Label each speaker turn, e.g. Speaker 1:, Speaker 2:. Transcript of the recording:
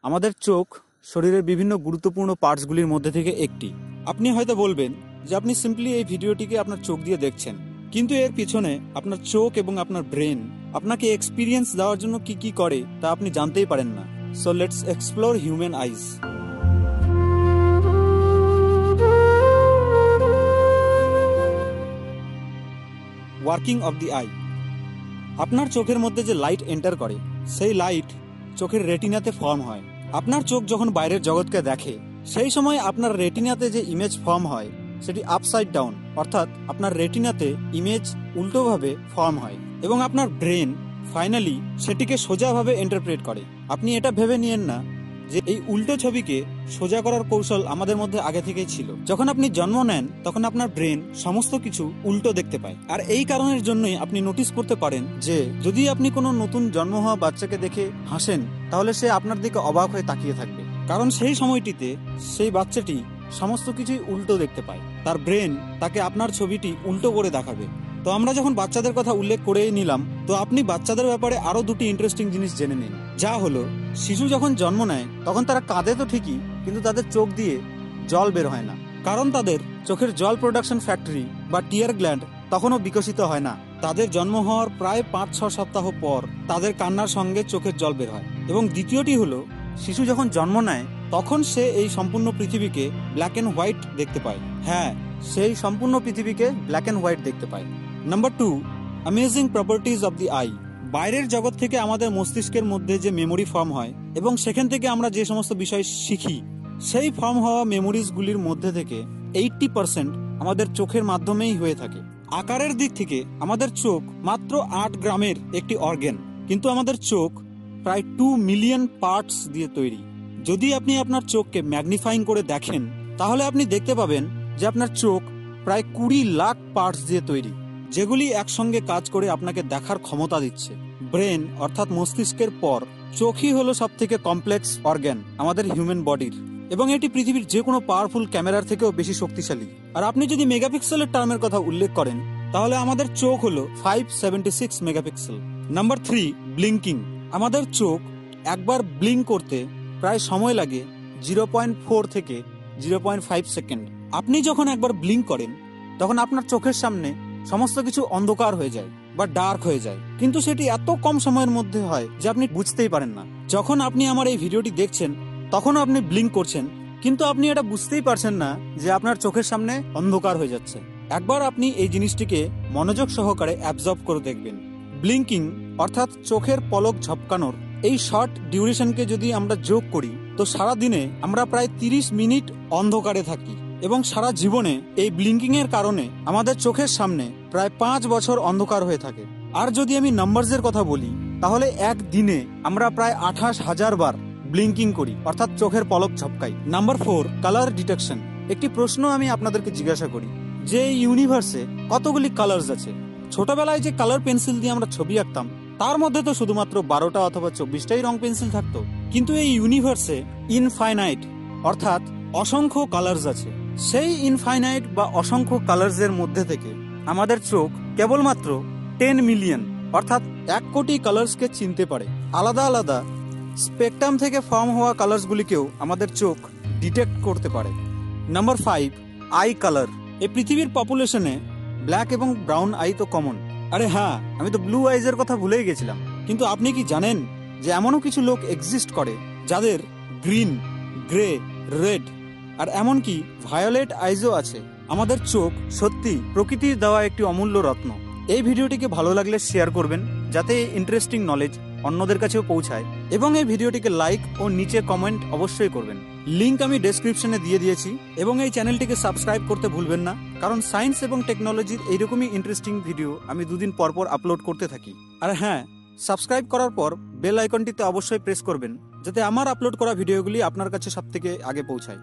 Speaker 1: আমাদের চোখ শরীরের বিভিন্ন গুরুত্বপূর্ণ পার্টসগুলির মধ্যে থেকে একটি। আপনি হয়তো বলবেন যে আপনি সিম্পলি এই ভিডিওটিকে আপনার চোখ দিয়ে দেখছেন, কিন্তু এর পিছনে আপনার চোখ এবং আপনার ব্রেন আপনাকে এক্সপিরিয়েন্স দেওয়ার জন্য কি কি করে তা আপনি জানতেই পারেন না। So let's explore human eyes. Working of the I. আপনার চোখের মধ্যে যে লাইট এন্টার করে সেই লাইট চোখের রেটিনাতে ফর্ম হয়। আপনার চোখ যখন বাইরের জগৎকে দেখে সেই সময় আপনার রেটিনাতে যে ইমেজ ফর্ম হয় সেটি আপসাইড ডাউন, অর্থাৎ আপনার রেটিনাতে ইমেজ উল্টোভাবে ফর্ম হয় এবং আপনার ব্রেন ফাইনালি সেটিকে সোজাভাবে ইন্টারপ্রেট করে। আপনি এটা ভেবে নিয়েন না যে এই উল্টো ছবিকে সোজা করার কৌশল আমাদের মধ্যে আগে থেকেই ছিল। যখন আপনি জন্ম নেন তখন আপনার ব্রেন সমস্ত কিছু উল্টো দেখতে পায়, আর এই কারণের জন্যই আপনি নোটিস করতে পারেন যে যদি আপনি কোনো নতুন জন্ম হওয়া বাচ্চাকে দেখে হাসেন তাহলে সে আপনার দিকে অবাক হয়ে তাকিয়ে থাকবে, কারণ সেই সময়টিতে সেই বাচ্চাটি সমস্ত কিছুই উল্টো দেখতে পায়। তার ব্রেন তাকে আপনার ছবিটি উল্টো করে দেখাবে। তো আমরা যখন বাচ্চাদের কথা উল্লেখ করেই নিলাম, তো আপনি বাচ্চাদের ব্যাপারে আরো দুটি ইন্টারেস্টিং জিনিস জেনে নিন। যা হলো, শিশু যখন জন্ম নেয় তখন তারা কাঁদে তো ঠিকই, কিন্তু তাদের চোখ দিয়ে জল বের হয় না, কারণ তাদের চোখের জল প্রোডাকশন ফ্যাক্টরি বা টিয়ার গ্ল্যান্ড তখনও বিকশিত হয় না। তাদের জন্ম হওয়ার প্রায় 5-6 সপ্তাহ পর তাদের কান্নার সঙ্গে চোখের জল বের হয়। এবং দ্বিতীয়টি হলো, শিশু যখন জন্ম নেয় তখন সে এই সম্পূর্ণ পৃথিবীকে ব্ল্যাক অ্যান্ড হোয়াইট দেখতে পায়। হ্যাঁ, সেই সম্পূর্ণ পৃথিবীকে ব্ল্যাক অ্যান্ড হোয়াইট দেখতে পায়। Number 2, amazing properties of the I. বাইরের জগৎ থেকে আমাদের মস্তিষ্কের মধ্যে যে মেমোরি ফর্ম হয় এবং সেখান থেকে আমরা যে সমস্ত বিষয় শিখি, সেই ফর্ম হওয়া মেমোরিজগুলির মধ্যে থেকে 80% আমাদের চোখের মাধ্যমেই হয়ে থাকে। আকারের দিক থেকে আমাদের চোখ মাত্র 8 গ্রামের একটি অর্গান, কিন্তু আমাদের চোখ প্রায় 2 মিলিয়ন পার্টস দিয়ে তৈরি। যদি আপনি আপনার চোখকে ম্যাগনিফাইং করে দেখেন তাহলে আপনি দেখতে পাবেন যে আপনার চোখ প্রায় 20 লাখ পার্টস দিয়ে তৈরি, যেগুলি একসঙ্গে কাজ করে আপনাকে দেখার ক্ষমতা দিচ্ছে। ব্রেন অর্থাৎ মস্তিষ্কের পর চোখই হলো সব থেকে কমপ্লেক্স অর্গান আমাদের হিউম্যান বডির, এবং এটি পৃথিবীর যে কোনো পাওয়ারফুল ক্যামেরার থেকেও বেশি শক্তিশালী। আর আপনি যদি মেগাপিক্সেলের টার্মের কথা উল্লেখ করেন তাহলে আমাদের চোখ হলো 576 মেগাপিক্সেল। Number 3, blinking. আমাদের চোখ একবার ব্লিঙ্ক করতে প্রায় সময় লাগে 0.4 থেকে 0.5 সেকেন্ড। আপনি যখন একবার ব্লিঙ্ক করেন তখন আপনার চোখের সামনে সমস্ত কিছু অন্ধকার হয়ে যায় বা ডার্ক হয়ে যায়, কিন্তু সেটি এত কম সময়ের মধ্যে হয় যে আপনি বুঝতেই পারেন না। যখন আপনি আমার এই ভিডিওটি দেখছেন তখনও আপনি ব্লিঙ্ক করছেন, কিন্তু আপনি এটা বুঝতেই পারছেন না যে আপনার চোখের সামনে অন্ধকার হয়ে যাচ্ছে। একবার আপনি এই জিনিসটিকে মনোযোগ সহকারে অ্যাবজর্ব করে দেখবেন। ব্লিঙ্কিং অর্থাৎ চোখের পলক ঝপকানোর এই শর্ট ডিউরেশনকে যদি আমরা যোগ করি তো সারা দিনে আমরা প্রায় 30 মিনিট অন্ধকারে থাকি, এবং সারা জীবনে এই ব্লিঙ্কিং এর কারণে আমাদের চোখের সামনে প্রায় 5 বছর অন্ধকার হয়ে থাকে। আর যদি আমি নাম্বারসের কথা বলি তাহলে এক দিনে আমরা প্রায় 28,000 বার ব্লিঙ্কিং করি, অর্থাৎ চোখের পলক ঝপকাই। Number 4, colour detection. একটি প্রশ্ন আমি আপনাদেরকে জিজ্ঞাসা করি যে এই ইউনিভার্সে কতগুলি কালার্স আছে? ছোটবেলায় যে কালার পেন্সিল দিয়ে আমরা ছবি আঁকতাম তার মধ্যে তো শুধুমাত্র 12টা অথবা 24টাই রং পেন্সিল থাকতো, কিন্তু এই ইউনিভার্সে ইনফাইনাইট অর্থাৎ অসংখ্য কালার্স আছে। সেই ইনফাইনাইট বা অসংখ্য কালার্সের মধ্যে থেকে আমাদের চোখ কেবলমাত্র 10 মিলিয়ন অর্থাৎ 1 কোটি কালার্সকে চিনতে পারে। আলাদা আলাদা স্পেকট্রাম থেকে ফর্ম হওয়া কালার্সগুলিকেও আমাদের চোখ ডিটেক্ট করতে পারে। Number 5, I colour. এই পৃথিবীর পপুলেশনে ব্ল্যাক এবং ব্রাউন আই তো কমন। আরে হ্যাঁ, আমি তো ব্লু আইজের কথা ভুলেই গেছিলাম। কিন্তু আপনি কি জানেন যে এমনও কিছু লোক এক্সিস্ট করে যাদের গ্রিন, গ্রে, রেড আর এমনকি ভায়োলেট আইজও আছে। আমাদের চোখ সত্যি প্রকৃতির দেওয়া একটি অমূল্য রত্ন। এই ভিডিওটিকে ভালো লাগলে শেয়ার করবেন যাতে এই ইন্টারেস্টিং নলেজ অন্যদের কাছেও পৌঁছায়, এবং এই ভিডিওটিকে লাইক ও নিচে কমেন্ট অবশ্যই করবেন। লিংক আমি ডেসক্রিপশনে দিয়ে দিয়েছি, এবং এই চ্যানেলটিকে সাবস্ক্রাইব করতে ভুলবেন না, কারণ সায়েন্স এবং টেকনোলজির এইরকমই ইন্টারেস্টিং ভিডিও আমি 2 দিন পর পর আপলোড করতে থাকি। আর হ্যাঁ, সাবস্ক্রাইব করার পর বেল আইকনটিতে অবশ্যই প্রেস করবেন যাতে আমার আপলোড করা ভিডিওগুলি আপনার কাছে সবথেকে আগে পৌঁছায়।